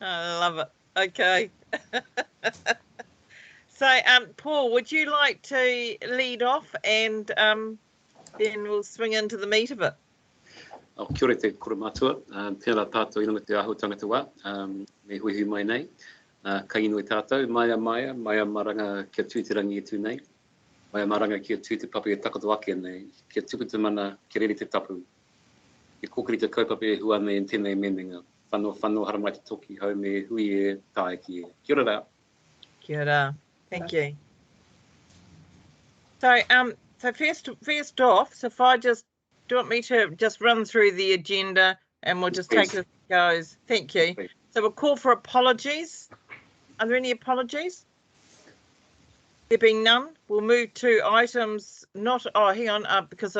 I love it. Okay. So, Paul, would you like to lead off and then we'll swing into the meat of it? Kia ora te kura mātua, tēnā tātou inonga te ahu tangata wā, me hui mai nei. Ka inui tātou, maia maranga kia tū te rangi e tū nei. Maia maranga kia tū te papi e takato ake nei, kia tuku te mana, kia reri te tapu. Kia kōkiri te kaupapa e hua nei en tēnei meninga. Whanau haramai te toki hau me hui e tāe ki e. Kia ora. Kia ora. Thank you. So first off, so if I do you want me to just run through the agenda and we'll just take it as it goes? Thank you. So we'll call for apologies. Are there any apologies? There being none, we'll move to items not, hang on, because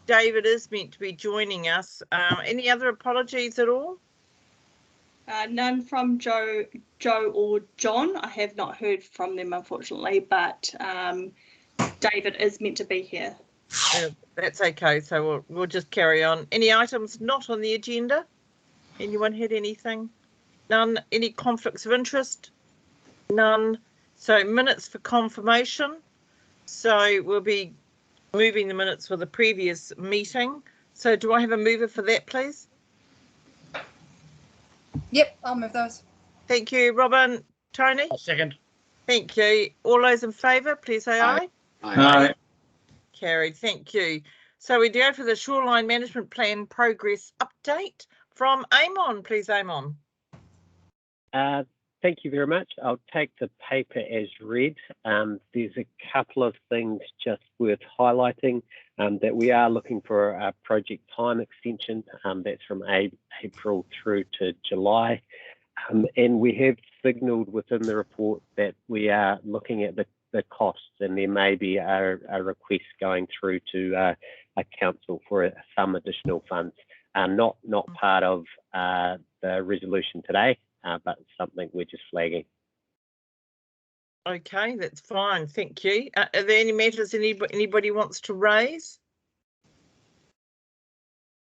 David is meant to be joining us. Any other apologies at all? None from Joe or John. I have not heard from them, unfortunately, but David is meant to be here. That's okay. So we'll just carry on. Any items not on the agenda? Anyone had anything? None. Any conflicts of interest? None. So minutes for confirmation. So we'll be moving the minutes for the previous meeting. So do I have a mover for that, please? Yep, I'll move those. Thank you, Robin. Tony? I'll second. Thank you. All those in favour, please say aye. Aye. Carried. Thank you. So we go for the Shoreline Management Plan Progress Update from Amon. Please, Amon. Thank you very much. I'll take the paper as read. There's a couple of things just worth highlighting, that we are looking for a project time extension that's from April through to July. And we have signalled within the report that we are looking at the costs, and there may be a request going through to a council for some additional funds. Not part of the resolution today, but something we're just flagging. Okay, that's fine. Thank you. Are there any matters anybody wants to raise?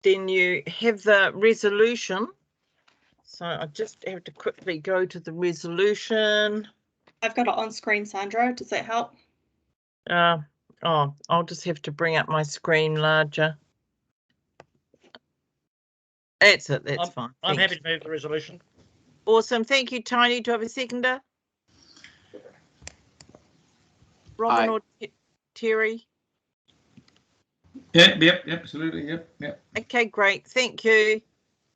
Then you have the resolution. So I just have to quickly go to the resolution. I've got it on screen, Sandra. Does that help? I'll just have to bring up my screen larger. That's it. That's fine. I'm happy to move the resolution. Awesome. Thank you, Tony. Do I have a seconder? Robin or Terry? Yep, absolutely. Yep. Okay, great. Thank you.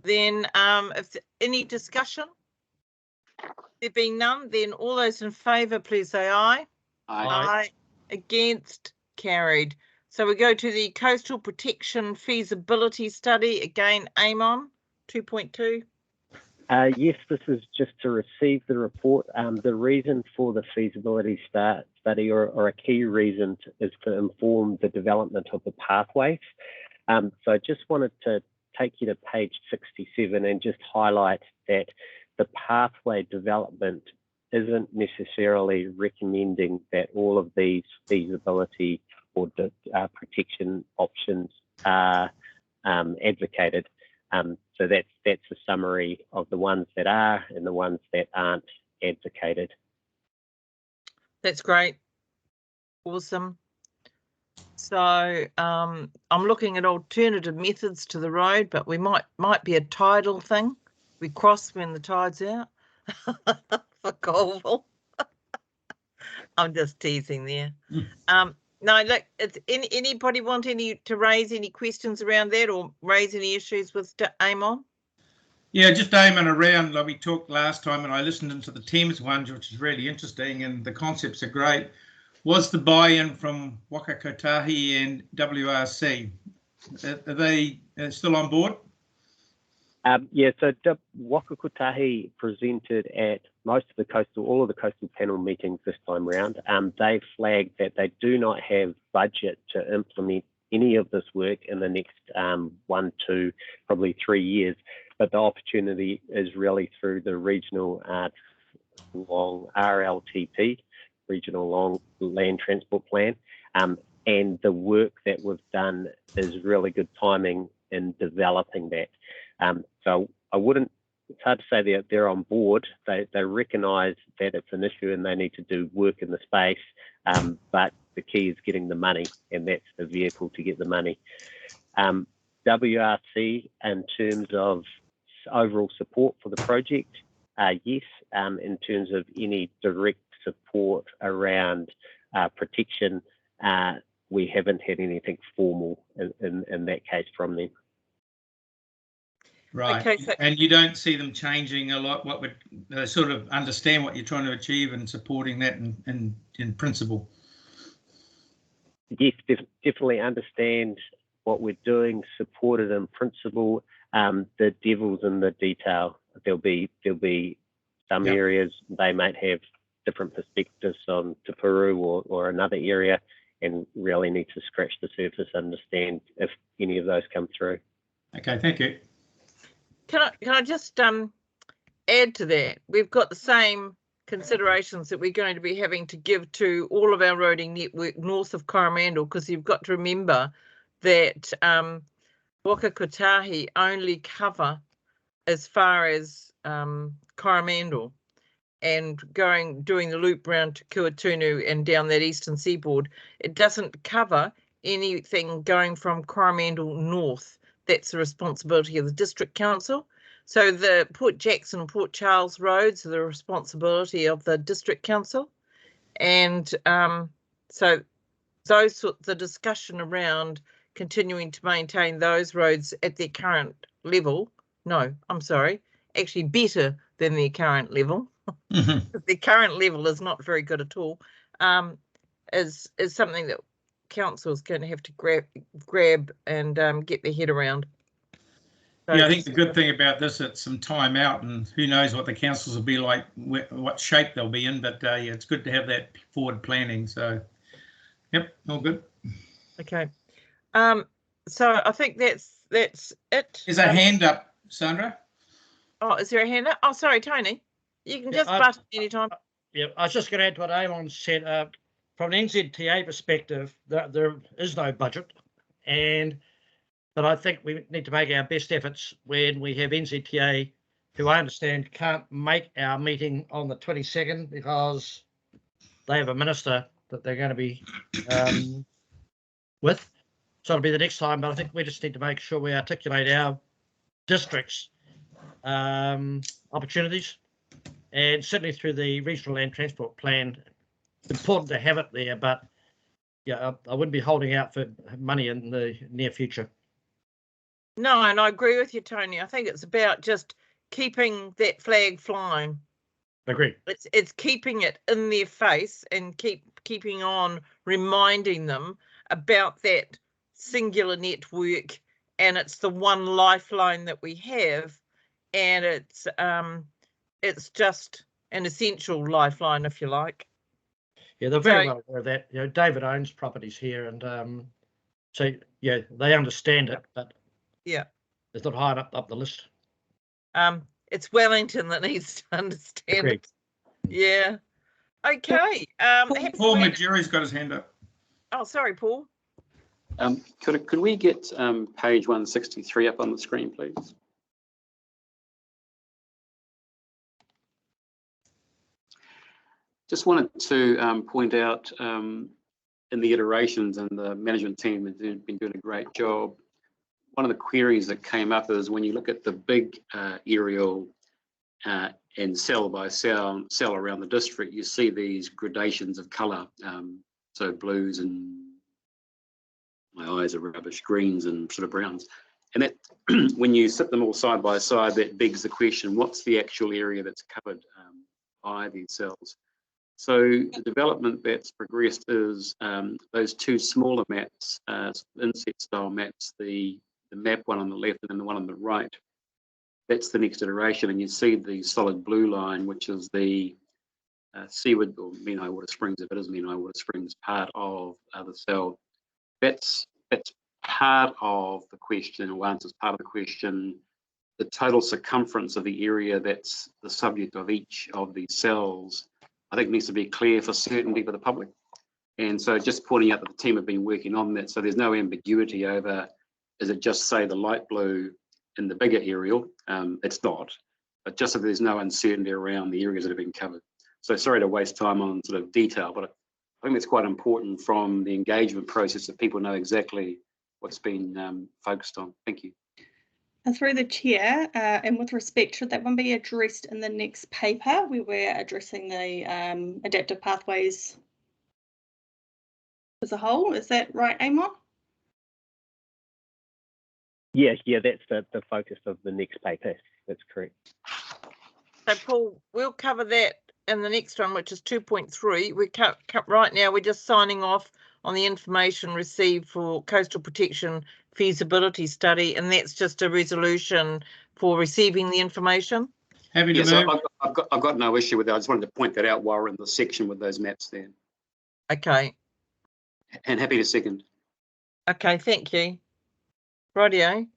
Then if any discussion? There being none, then all those in favour, please say aye. Aye. Against, carried. So we go to the Coastal Protection Feasibility Study. Again, Amon, 2.2. Yes, this is just to receive the report. The reason for the feasibility study, or a key reason, is to inform the development of the pathways. So I just wanted to take you to page 67 and just highlight that the pathway development isn't necessarily recommending that all of these feasibility or protection options are advocated. So that's a summary of the ones that are and the ones that aren't advocated. That's great. Awesome. So I'm looking at alternative methods to the road, but we might be a tidal thing. We cross when the tide's out for Colville. I'm just teasing there. No, look, anybody want to raise any questions around that or raise any issues with Amon? Yeah, just Amon around, like we talked last time, and I listened into the Thames ones, which is really interesting, and the concepts are great. Was the buy-in from Waka Kotahi and WRC? Are they still on board? Yeah, so Waka Kotahi presented at all of the coastal panel meetings this time round. They flagged that they do not have budget to implement any of this work in the next 1, 2, probably 3 years. But the opportunity is really through the regional long RLTP, Regional Long Land Transport Plan. And the work that we've done is really good timing in developing that. So I wouldn't it's hard to say they're on board. They recognise that it's an issue and they need to do work in the space, but the key is getting the money, and that's the vehicle to get the money. WRC, in terms of overall support for the project, yes. In terms of any direct support around protection, we haven't had anything formal in that case from them. Right. Okay, so And you don't see them changing a lot. What would they sort of understand what you're trying to achieve and supporting that in principle? Yes, definitely understand what we're doing, support it in principle. The devil's in the detail. There'll be some areas they might have different perspectives on Te Peru or another area, and really need to scratch the surface, understand if any of those come through. Okay, thank you. can I just add to that? We've got the same considerations that we're going to be having to give to all of our roading network north of Coromandel, because you've got to remember that Waka Kotahi only cover as far as Coromandel, and doing the loop round to Kuatunu and down that eastern seaboard. It doesn't cover anything going from Coromandel north. That's the responsibility of the district council. So the Port Jackson and Port Charles roads are the responsibility of the district council. And so the discussion around continuing to maintain those roads at their current level, no, I'm sorry, actually better than their current level. The current level is not very good at all, is something that council is going to have to grab and get their head around. So yeah, I think the good thing about this, it's some time out, and who knows what the councils will be like, what shape they'll be in, but yeah, it's good to have that forward planning. So, yep, all good. Okay. So I think that's it. There's a hand up, Sandra. Oh, is there a hand up? Oh, sorry, Tony. You can just button anytime. Yeah, I was just going to add to what Amon said. From an NZTA perspective, there is no budget, but I think we need to make our best efforts when we have NZTA, who I understand can't make our meeting on the 22nd because they have a minister that they're going to be with. So it'll be the next time, but I think we just need to make sure we articulate our district's opportunities, and certainly through the regional land transport plan. It's important to have it there, but yeah, I wouldn't be holding out for money in the near future. No, and I agree with you, Tony. I think it's about just keeping that flag flying. Agree. It's keeping it in their face and keeping on reminding them about that singular network, and it's the one lifeline that we have, and it's just an essential lifeline, if you like. Yeah, they're very well aware of that. You know, David owns properties here, and so yeah, they understand it, but yeah, it's not high up the list. It's Wellington that needs to understand Agreed. it. Yeah. Okay. Paul Majuri's got his hand up. Oh, sorry, Paul. Could we get page 163 up on the screen, please? Just wanted to point out in the iterations, and the management team has been doing a great job. One of the queries that came up is when you look at the big aerial and cell by cell around the district, you see these gradations of colour. So blues, and my eyes are rubbish, greens and sort of browns. And that, when you sit them all side by side, that begs the question, what's the actual area that's covered by these cells? So the development that's progressed is those two smaller maps, inset style maps, the map one on the left and then the one on the right. That's the next iteration, and you see the solid blue line, which is the seaward or mean high water springs, if it is mean high water springs, part of the cell. That's part of the question, or answers part of the question. The total circumference of the area that's the subject of each of these cells, I think, needs to be clear for certainty for the public. And so just pointing out that the team have been working on that, so there's no ambiguity over, is it just, say, the light blue in the bigger aerial? It's not. but just so there's no uncertainty around the areas that have been covered. So sorry to waste time on sort of detail, but I think it's quite important from the engagement process that people know exactly what's been focused on. Thank you. Through the chair, and with respect, should that one be addressed in the next paper? We were addressing the adaptive pathways as a whole. Is that right, Amon? Yeah, that's the focus of the next paper. That's correct. So Paul, we'll cover that in the next one, which is 2.3. Right now we're just signing off on the information received for coastal protection feasibility study, and that's just a resolution for receiving the information. Happy to Yes, move. I've got no issue with that. I just wanted to point that out while we're in the section with those maps there. Okay. And happy to second. Okay, thank you. Rightio.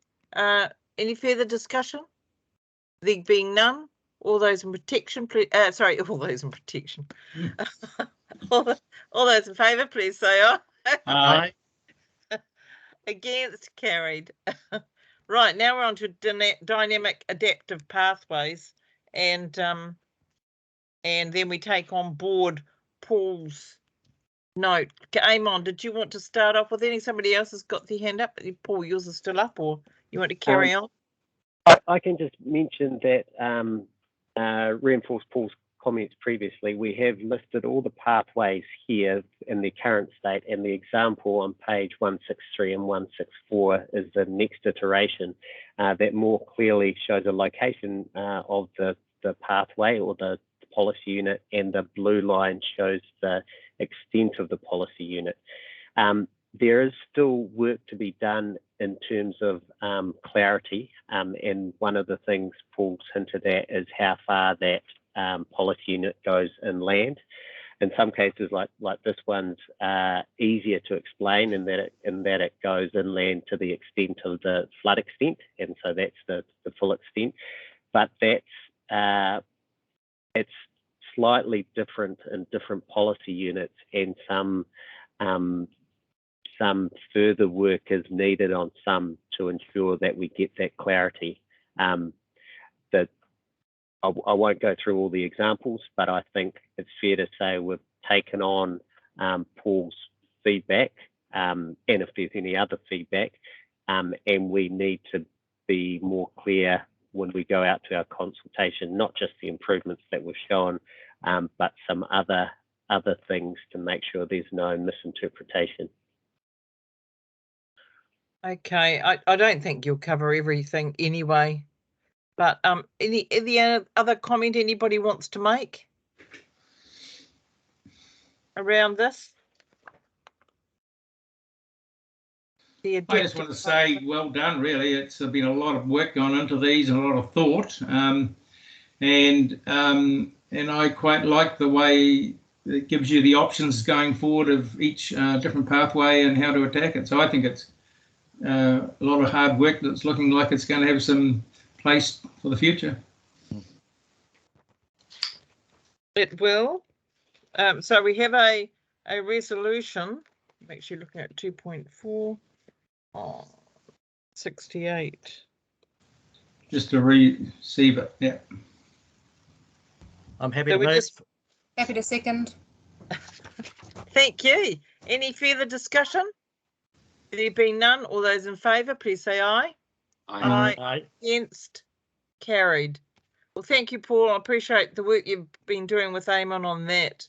Any further discussion? There being none, all those in protection, please. Sorry, all those in protection. all those in favour, please say aye. Aye. Against, carried. Right, now we're on to dynamic adaptive pathways, and then we take on board Paul's note. Amon, did you want to start off with any? Somebody else has got their hand up. Paul, yours is still up, or you want to carry on? I can just mention that, reinforce Paul's comments previously. We have listed all the pathways here in their current state, and the example on page 163 and 164 is the next iteration that more clearly shows a location of the pathway or the policy unit, and the blue line shows the extent of the policy unit. There is still work to be done in terms of clarity, and one of the things Paul's hinted at is how far that policy unit goes inland. In some cases, like this one's easier to explain in that it goes inland to the extent of the flood extent, and so that's the full extent. But that's it's slightly different in different policy units, and some further work is needed on some to ensure that we get that clarity. That I won't go through all the examples, but I think it's fair to say we've taken on Paul's feedback, and if there's any other feedback, and we need to be more clear when we go out to our consultation, not just the improvements that we've shown, but some other things to make sure there's no misinterpretation. Okay, I don't think you'll cover everything anyway, but any other comment anybody wants to make around this? I just want to say well done, really. It's been a lot of work gone into these and a lot of thought, and I quite like the way it gives you the options going forward of each different pathway and how to attack it. So I think it's a lot of hard work that's looking like it's going to have some place for the future. It will. So we have a resolution. I'm actually looking at 2.4. 68. Just to receive it, yeah. I'm happy to move. Happy to second. Thank you. Any further discussion? There being none, all those in favour, please say aye. Aye. Aye. Against, carried. Well, thank you, Paul. I appreciate the work you've been doing with Amon on that.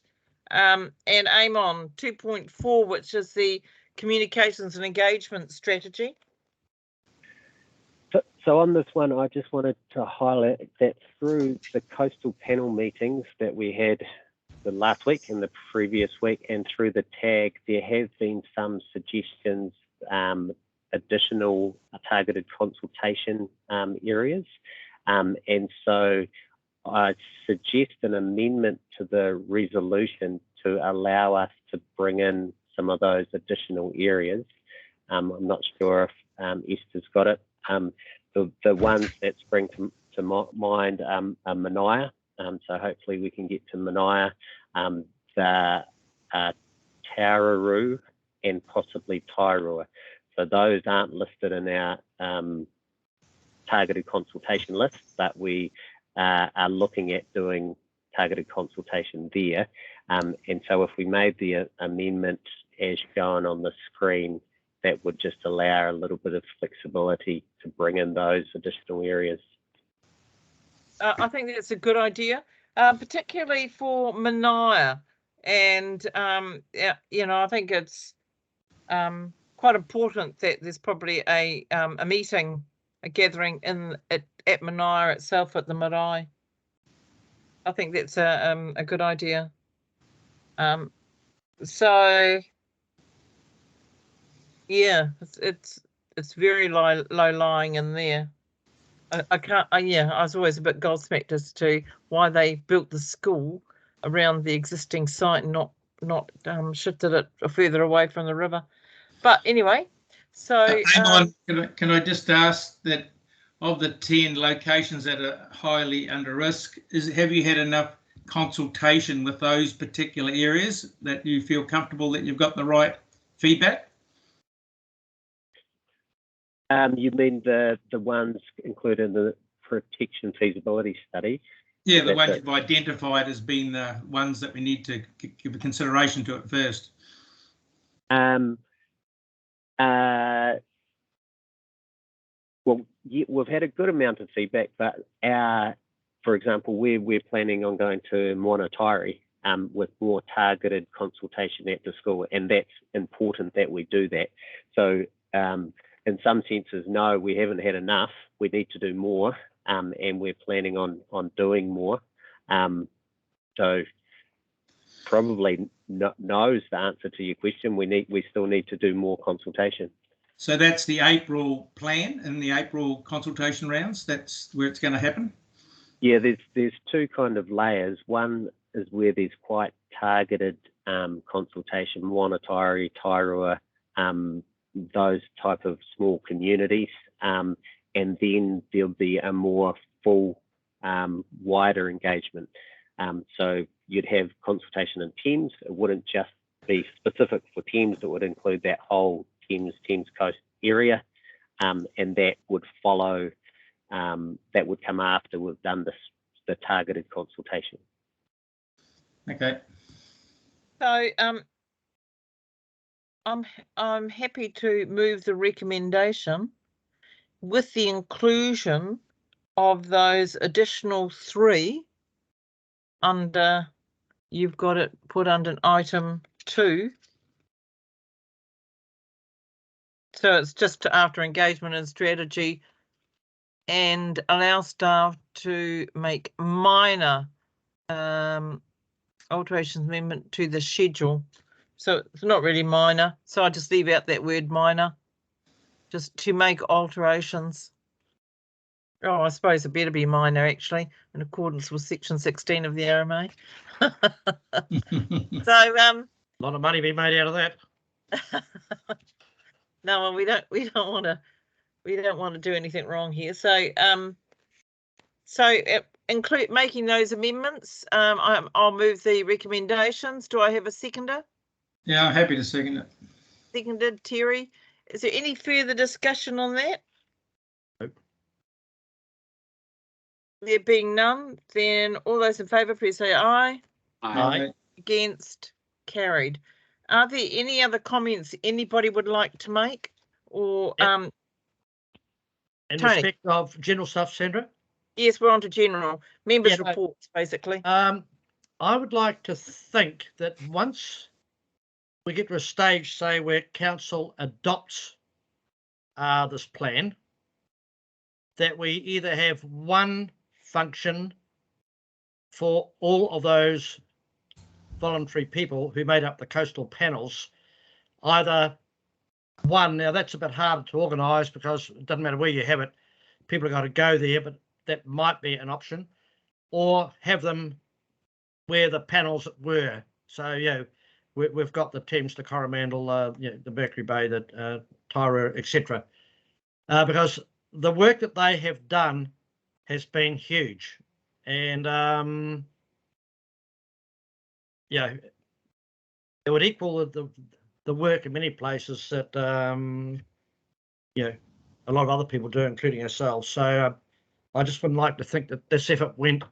And Amon 2.4, which is the communications and engagement strategy. So on this one, I just wanted to highlight that through the coastal panel meetings that we had the last week and the previous week, and through the tag, there have been some suggestions, additional targeted consultation areas. And so I suggest an amendment to the resolution to allow us to bring in some of those additional areas. I'm not sure if Esther's got it. The ones that spring to mind are Manaia, so hopefully we can get to Manaia, the Tauraroo, and possibly Tairua. So those aren't listed in our targeted consultation list, but we are looking at doing targeted consultation there. And so if we made the amendment as shown on the screen, that would just allow a little bit of flexibility to bring in those additional areas. I think that's a good idea, particularly for Manaia. And, yeah, you know, I think it's quite important that there's probably a meeting, a gathering at Manaia itself at the marae. I think that's a good idea. So yeah, it's very low lying in there. I can't. Yeah, I was always a bit gobsmacked as to why they built the school around the existing site and not shifted it further away from the river. But anyway, so can I just ask that of the 10 locations that are highly under risk, have you had enough consultation with those particular areas that you feel comfortable that you've got the right feedback? You mean the ones included in the protection feasibility study? Yeah, the ones you've identified as being the ones that we need to give a consideration to at first. Well, yeah, we've had a good amount of feedback, but for example, we're planning on going to Moana Tairi with more targeted consultation at the school, and that's important that we do that. So in some senses, no, we haven't had enough. We need to do more, and we're planning on doing more. So probably no is the answer to your question. We still need to do more consultation. So that's the April plan and the April consultation rounds. That's where it's going to happen. Yeah, there's two kind of layers. One is where there's quite targeted consultation, Moana Tairi, Tairua, those type of small communities, and then there'll be a more full, wider engagement. So you'd have consultation in Thames. It wouldn't just be specific for Thames. It would include that whole Thames Coast area, and that would follow. That would come after we've done the targeted consultation. Okay. So I'm happy to move the recommendation with the inclusion of those additional 3 under, you've got it put under item 2. So it's just after engagement and strategy, and allow staff to make minor alterations amendment to the schedule. So it's not really minor. So I just leave out that word minor, just to make alterations. Oh, I suppose it better be minor actually, in accordance with section 16 of the RMA. So A lot of money being made out of that. no, well, we don't want to do anything wrong here. So include making those amendments. I'll move the recommendations. Do I have a seconder? Yeah, I'm happy to second it. Seconded, Terry. Is there any further discussion on that? Nope. There being none, then all those in favour, please say aye. Aye. Against, carried. Are there any other comments anybody would like to make? Or In Tony. respect of general stuff, Sandra? Yes, we're on to general members' Yeah, reports, basically. I would like to think that once we get to a stage, say, where council adopts this plan, that we either have one function for all of those voluntary people who made up the coastal panels, either one, now that's a bit harder to organise because it doesn't matter where you have it, people have got to go there, but that might be an option, or have them where the panels were. So, you know, we've got the Thames, the Coromandel, you know, the Mercury Bay, the Tairua, etc. Because the work that they have done has been huge, and you know, it would equal the work in many places that you know, a lot of other people do, including ourselves. So I just wouldn't like to think that this effort went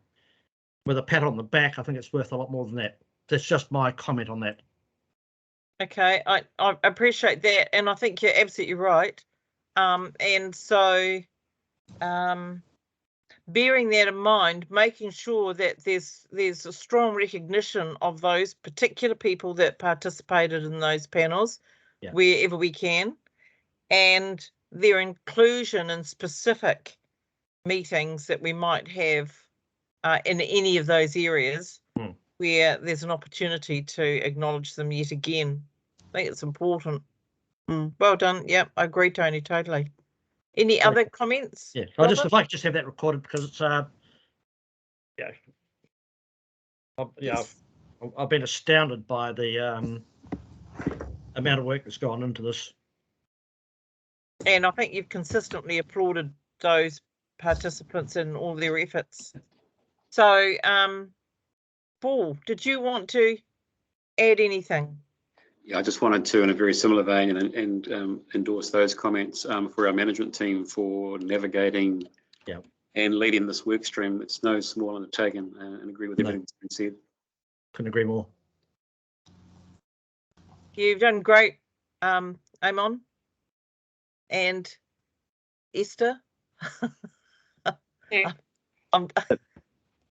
with a pat on the back. I think it's worth a lot more than that. That's just my comment on that. Okay, I appreciate that, and I think you're absolutely right. And so, bearing that in mind, making sure that there's a strong recognition of those particular people that participated in those panels, wherever we can, and their inclusion in specific meetings that we might have in any of those areas where there's an opportunity to acknowledge them yet again. I think it's important. Well done. Yep, I agree, Tony, totally. Any other comments? Yeah, if I could just have that recorded, because it's I've been astounded by the amount of work that's gone into this. And I think you've consistently applauded those participants in all their efforts. So, Paul, did you want to add anything? Yeah, I just wanted to, in a very similar vein, and endorse those comments for our management team for navigating and leading this work stream. It's no small undertaking, and agree with everything that's been said. Couldn't agree more. You've done great, Amon and Esther. Yeah.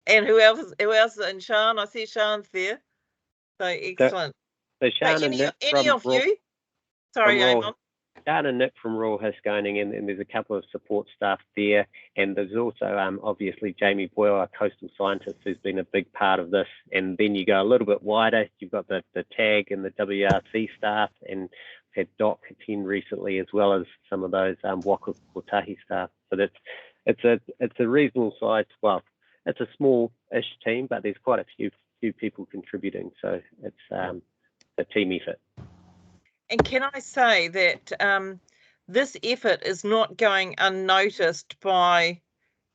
And who else? And Sean, I see Sean's there. So excellent. So Sean and Nick any of you? Sorry, Amon. Sean and Nick from Royal Hisconing, and there's a couple of support staff there, and there's also obviously Jamie Boyle, our coastal scientist, who's been a big part of this. And then you go a little bit wider, you've got the TAG and the WRC staff, and had Doc attend recently, as well as some of those Waka Kotahi staff. So it's a reasonable size. Well, it's a small-ish team, but there's quite a few people contributing. So it's a team effort. And can I say that this effort is not going unnoticed by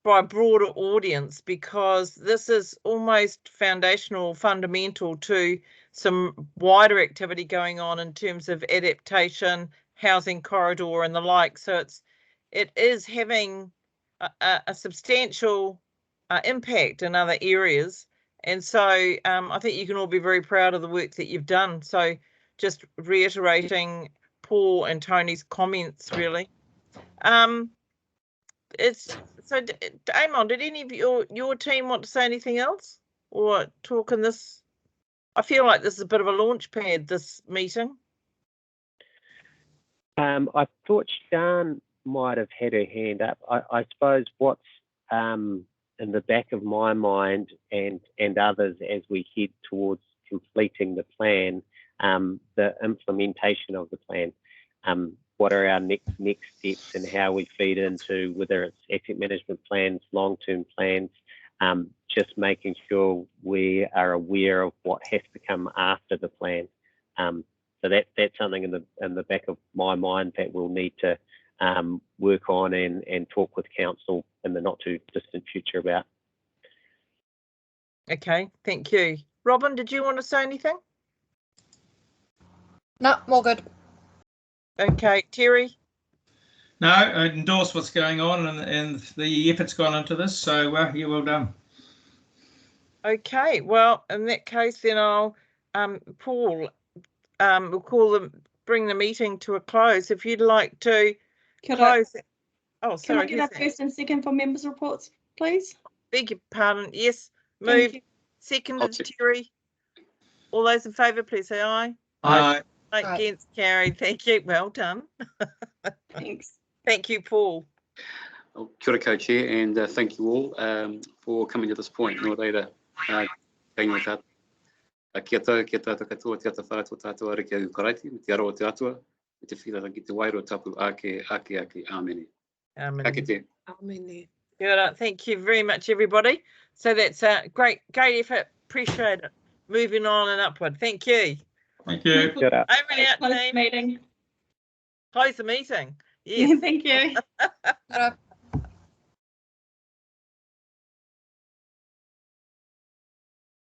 a broader audience, because this is almost foundational, fundamental to some wider activity going on in terms of adaptation, housing corridor and the like. So it is having a substantial impact in other areas. And so I think you can all be very proud of the work that you've done. So just reiterating Paul and Tony's comments, really. Amon, did any of your team want to say anything else or talk in this? I feel like this is a bit of a launch pad, this meeting. I thought Sian might have had her hand up. I suppose what's in the back of my mind and others as we head towards completing the plan, the implementation of the plan. What are our next steps and how we feed into, whether it's asset management plans, long-term plans, just making sure we are aware of what has to come after the plan. So that's something in the back of my mind that we'll need to work on and talk with council in the not too distant future about. Okay, thank you. Robin, did you want to say anything? No, all good. Okay, Terry? No, I endorse what's going on and the effort's gone into this. So, yeah, well done. Okay, well, in that case, then I'll, Paul, we'll bring the meeting to a close. If you'd like to close. Can I get a first and second for members' reports, please? Beg your pardon. Yes, move. Seconded, Terry. All those in favour, please say aye. Aye. Against, carried. Thank you. Well done. Thanks. Thank you, Paul. Well, kia ora, co-chair, and thank you all for coming to this point. Nō reira, keinoi tātou. Kia tātou katoa, te ata whātua tātou areke au karaiti, me te aroa te atua, me te whirara ki te wairo tapu ake, āmene. Ake te. Āmene. Good. Thank you very much, everybody. So that's a great effort. Appreciate it. Moving on and upward. Thank you. Thank you. Good up. Over and out, Close team. meeting. Close the meeting. Yes. Thank you. Good.